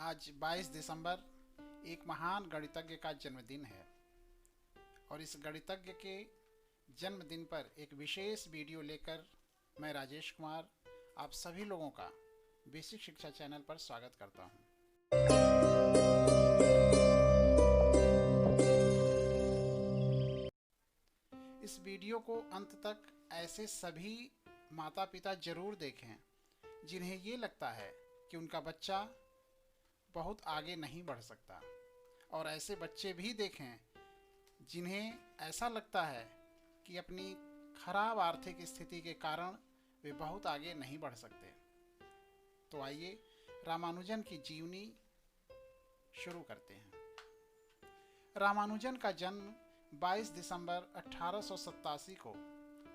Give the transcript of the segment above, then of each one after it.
आज 22 दिसंबर एक महान गणितज्ञ का जन्मदिन है और इस गणितज्ञ के जन्मदिन पर एक विशेष वीडियो लेकर मैं राजेश कुमार आप सभी लोगों का बेसिक शिक्षा चैनल पर स्वागत करता हूं। इस वीडियो को अंत तक ऐसे सभी माता पिता जरूर देखें जिन्हें ये लगता है कि उनका बच्चा बहुत आगे नहीं बढ़ सकता, और ऐसे बच्चे भी देखें जिन्हें ऐसा लगता है कि अपनी खराब आर्थिक स्थिति के कारण वे बहुत आगे नहीं बढ़ सकते। तो आइए रामानुजन की जीवनी शुरू करते हैं। रामानुजन का जन्म 22 दिसंबर 1887 को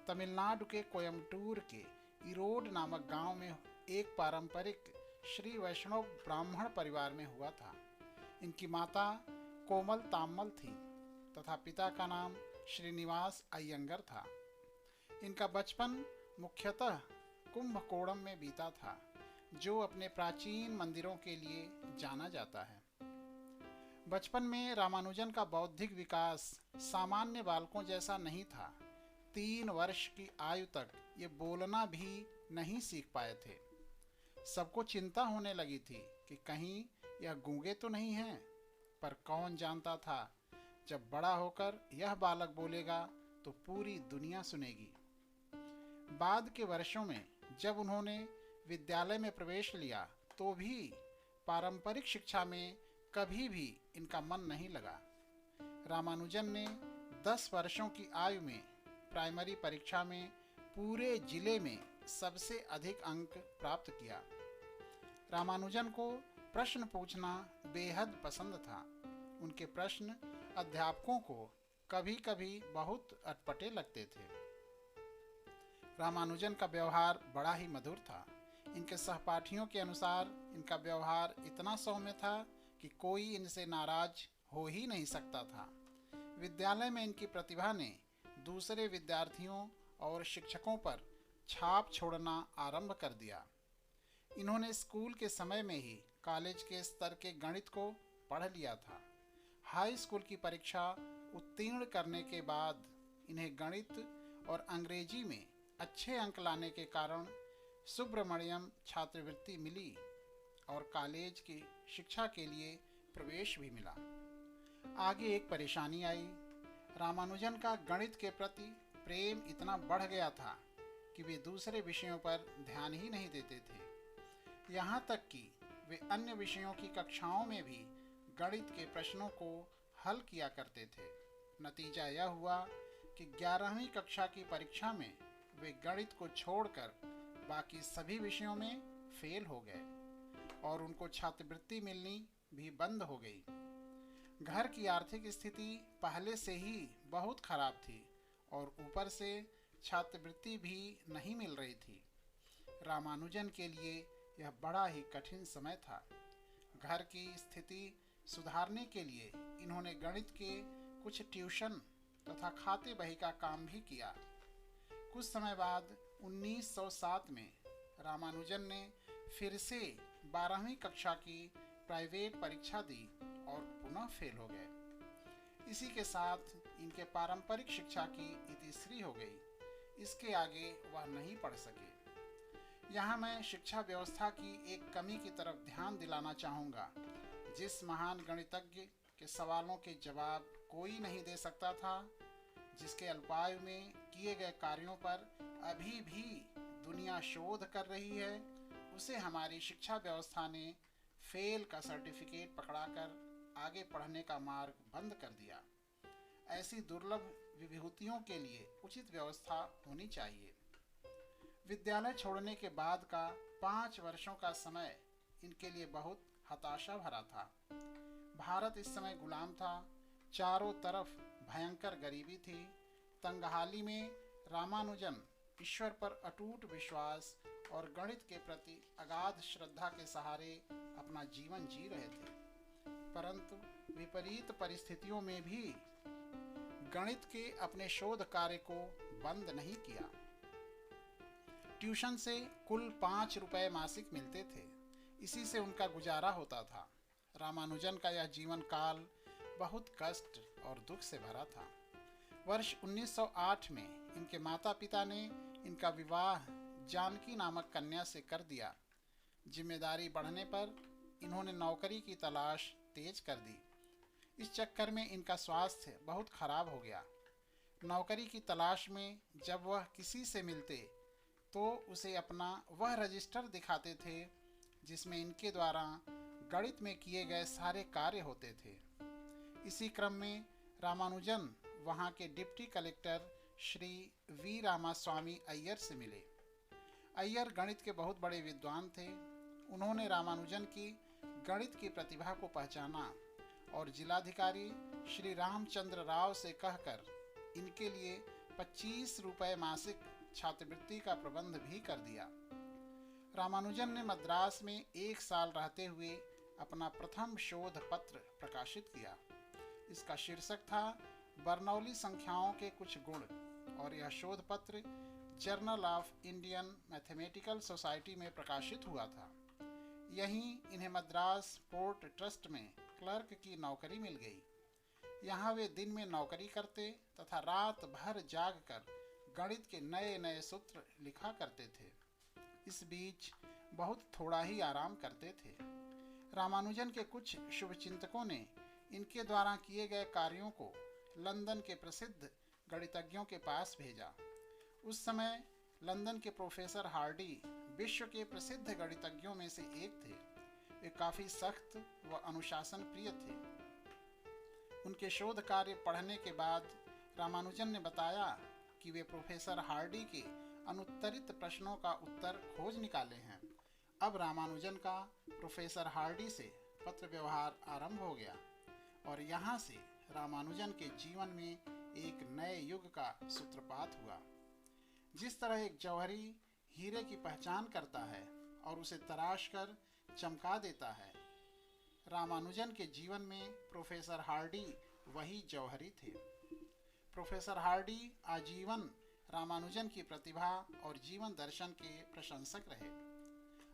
तमिलनाडु के कोयम्बटूर के इरोड नामक गांव में एक पारंपरिक श्री वैष्णव ब्राह्मण परिवार में हुआ था। इनकी माता कोमल ताम्मल थी तथा पिता का नाम श्रीनिवास अयंगर था। इनका बचपन मुख्यतः कुंभकोणम में बीता था, जो अपने प्राचीन मंदिरों के लिए जाना जाता है। बचपन में रामानुजन का बौद्धिक विकास सामान्य बालकों जैसा नहीं था। 3 वर्ष की आयु तक ये बोलना भी नहीं सीख पाए थे। सबको चिंता होने लगी थी कि कहीं यह गूंगे तो नहीं हैं, पर कौन जानता था जब बड़ा होकर यह बालक बोलेगा तो पूरी दुनिया सुनेगी। बाद के वर्षों में जब उन्होंने विद्यालय में प्रवेश लिया तो भी पारंपरिक शिक्षा में कभी भी इनका मन नहीं लगा। रामानुजन ने 10 वर्षों की आयु में प्राइमरी परीक्षा में पूरे जिले में सबसे अधिक अंक प्राप्त किया। रामानुजन को प्रश्न पूछना बेहद पसंद था। उनके प्रश्न अध्यापकों को कभी कभी बहुत अटपटे लगते थे। रामानुजन का व्यवहार बड़ा ही मधुर था। इनके सहपाठियों के अनुसार इनका व्यवहार इतना सौम्य था कि कोई इनसे नाराज हो ही नहीं सकता था। विद्यालय में इनकी प्रतिभा ने दूसरे विद्यार्थियों और शिक्षकों पर छाप छोड़ना आरंभ कर दिया। इन्होंने स्कूल के समय में ही कॉलेज के स्तर के गणित को पढ़ लिया था। हाई स्कूल की परीक्षा उत्तीर्ण करने के बाद इन्हें गणित और अंग्रेजी में अच्छे अंक लाने के कारण सुब्रमण्यम छात्रवृत्ति मिली और कॉलेज की शिक्षा के लिए प्रवेश भी मिला। आगे एक परेशानी आई। रामानुजन का गणित के प्रति प्रेम इतना बढ़ गया था कि वे दूसरे विषयों पर ध्यान ही नहीं देते थे। यहाँ तक कि वे अन्य विषयों की कक्षाओं में भी गणित के प्रश्नों को हल किया करते थे। नतीजा यह हुआ कि 11वीं कक्षा की परीक्षा में वे गणित को छोड़कर बाकी सभी विषयों में फेल हो गए और उनको छात्रवृत्ति मिलनी भी बंद हो गई। घर की आर्थिक स्थिति पहले से ही बहुत खराब थी और ऊपर से छात्रवृत्ति भी नहीं मिल रही थी। रामानुजन के लिए यह बड़ा ही कठिन समय था। घर की स्थिति सुधारने के लिए इन्होंने गणित के कुछ ट्यूशन तथा खाते बही का काम भी किया। कुछ समय बाद 1907 में रामानुजन ने फिर से 12वीं कक्षा की प्राइवेट परीक्षा दी और पुनः फेल हो गए। इसी के साथ इनके पारंपरिक शिक्षा की इतिश्री हो गई। इसके आगे वह नहीं पढ़ सके। यहाँ मैं शिक्षा व्यवस्था की एक कमी की तरफ ध्यान दिलाना चाहूँगा। जिस महान गणितज्ञ के सवालों के जवाब कोई नहीं दे सकता था, जिसके अल्पायु में किए गए कार्यों पर अभी भी दुनिया शोध कर रही है, उसे हमारी शिक्षा व्यवस्था ने फेल का सर्टिफिकेट पकड़ाकर आगे पढ़ने का मार्ग बंद कर दिया। ऐसी दुर्लभ विभूतियों के लिए उचित व्यवस्था होनी चाहिए। विद्यालय छोड़ने के बाद का 5 वर्षों का समय इनके लिए बहुत हताशा भरा था। भारत इस समय गुलाम था। चारों तरफ भयंकर गरीबी थी। तंगहाली में रामानुजन ईश्वर पर अटूट विश्वास और गणित के प्रति अगाध श्रद्धा के सहारे अपना जीवन जी रहे थे, परंतु विपरीत परिस्थितियों में भी गणित के अपने शोध कार्य को बंद नहीं किया। ट्यूशन से कुल 5 रुपए मासिक मिलते थे। इसी से उनका गुजारा होता था। रामानुजन का यह जीवन काल बहुत कष्ट और दुख से भरा था। वर्ष 1908 में इनके माता पिता ने इनका विवाह जानकी नामक कन्या से कर दिया। जिम्मेदारी बढ़ने पर इन्होंने नौकरी की तलाश तेज कर दी। इस चक्कर में इनका स्वास्थ्य बहुत खराब हो गया। नौकरी की तलाश में जब वह किसी से मिलते तो उसे अपना वह रजिस्टर दिखाते थे जिसमें इनके द्वारा गणित में किए गए सारे कार्य होते थे। इसी क्रम में रामानुजन वहाँ के deputy collector Shri V Ramaswamy Iyer से मिले। अय्यर गणित के बहुत बड़े विद्वान थे। उन्होंने रामानुजन की गणित की प्रतिभा को पहचाना और जिलाधिकारी श्री रामचंद्र राव से कहकर इनके लिए 25 रुपये मासिक छात्रवृत्ति का प्रबंध भी कर दिया। रामानुजन ने मद्रास में 1 साल रहते हुए अपना प्रथम शोध पत्र प्रकाशित किया। इसका शीर्षक था बर्नौली संख्याओं के कुछ गुण और यह शोध पत्र journal of Indian mathematical society में प्रकाशित हुआ था। यहीं इन्हें मद्रास पोर्ट ट्रस्ट में क्लर्क की नौकरी मिल गई। यहाँ वे दिन में नौकरी करते तथा रात भर जागकर गणित के नए नए सूत्र लिखा करते थे। इस बीच बहुत थोड़ा ही आराम करते थे। रामानुजन के कुछ शुभचिंतकों ने इनके द्वारा किए गए कार्यों को लंदन के प्रसिद्ध गणितज्ञों के पास भेजा। उस समय लंदन के प्रोफेसर हार्डी विश्व के प्रसिद्ध गणितज्ञों में से एक थे। वे काफ़ी सख्त व अनुशासन प्रिय थे। उनके शोध कार्य पढ़ने के बाद रामानुजन ने बताया कि वे प्रोफेसर हार्डी के अनुत्तरित प्रश्नों का उत्तर खोज निकाले हैं। अब रामानुजन का प्रोफेसर हार्डी से पत्र व्यवहार आरंभ हो गया और यहाँ से रामानुजन के जीवन में एक नए युग का सूत्रपात हुआ। जिस तरह एक जौहरी हीरे की पहचान करता है और उसे तराश कर चमका देता है, रामानुजन के जीवन में प्रोफेसर हार्डी वही जौहरी थे। प्रोफेसर हार्डी आजीवन रामानुजन की प्रतिभा और जीवन दर्शन के प्रशंसक रहे।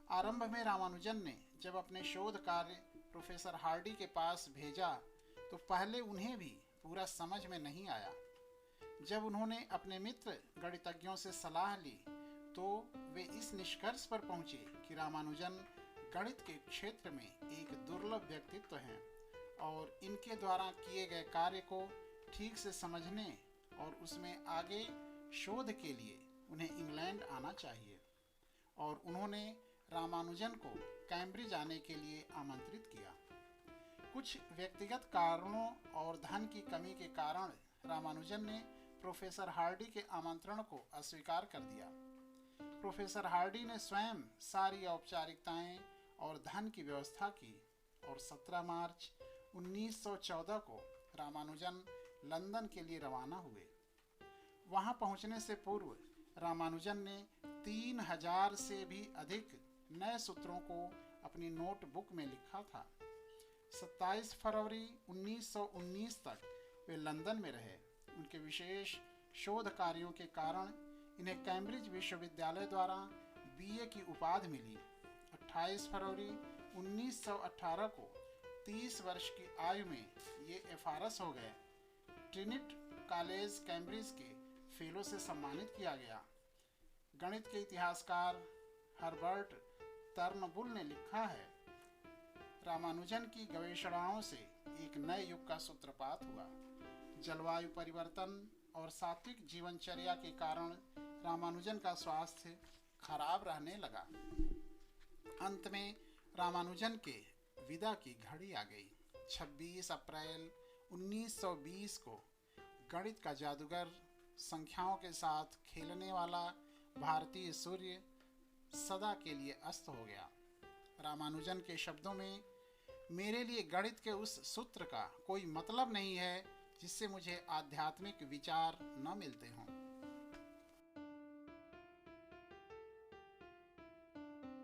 आरंभ में रामानुजन ने जब अपने शोध कार्य प्रोफेसर हार्डी के पास भेजा तो पहले उन्हें भी पूरा समझ में नहीं आया। जब उन्होंने अपने मित्र गणितज्ञों से सलाह ली तो वे इस निष्कर्ष पर पहुंचे कि रामानुजन गणित के क्षेत्र में एक दुर्लभ व्यक्तित्व हैं और इनके द्वारा किए गए कार्य को ठीक से समझने और उसमें आगे शोध के लिए उन्हें इंग्लैंड आना चाहिए। और उन्होंने रामानुजन को कैम्ब्रिज आने के लिए आमंत्रित किया। कुछ व्यक्तिगत कारणों और धन की कमी के कारण रामानुजन ने प्रोफेसर हार्डी के आमंत्रण को अस्वीकार कर दिया। प्रोफेसर हार्डी ने स्वयं सारी औपचारिकताएं और धन की व्यवस्था की और 17 मार्च 1914 को रामानुजन लंदन के लिए रवाना हुए। वहां पहुंचने से पूर्व रामानुजन ने 3000 से भी अधिक नए सूत्रों को अपनी नोटबुक में लिखा था। 27 फरवरी 1919 तक वे लंदन में रहे। उनके विशेष शोध कार्यों के कारण इन्हें कैम्ब्रिज विश्वविद्यालय द्वारा बीए की उपाधि मिली। 28 फरवरी 1918 को 30 वर्ष की आयु में ये एफआरएस हो गए। ट्रिनिटी कॉलेज कैम्ब्रिज के फेलो से सम्मानित किया गया। गणित के इतिहासकार हर्बर्ट टर्नबुल ने लिखा है, रामानुजन की गवेषणाओं से एक नए युग का सूत्रपात हुआ। जलवायु परिवर्तन और सात्विक जीवनचर्या के कारण रामानुजन का स्वास्थ्य खराब रहने लगा। अंत में रामानुजन के विदा की घड़ी आ गई। 26 अप्रैल 1920 को गणित का जादूगर, संख्याओं के साथ खेलने वाला भारतीय सूर्य सदा के लिए अस्त हो गया। रामानुजन के शब्दों में, मेरे लिए गणित के उस सूत्र का कोई मतलब नहीं है जिससे मुझे आध्यात्मिक विचार न मिलते हों।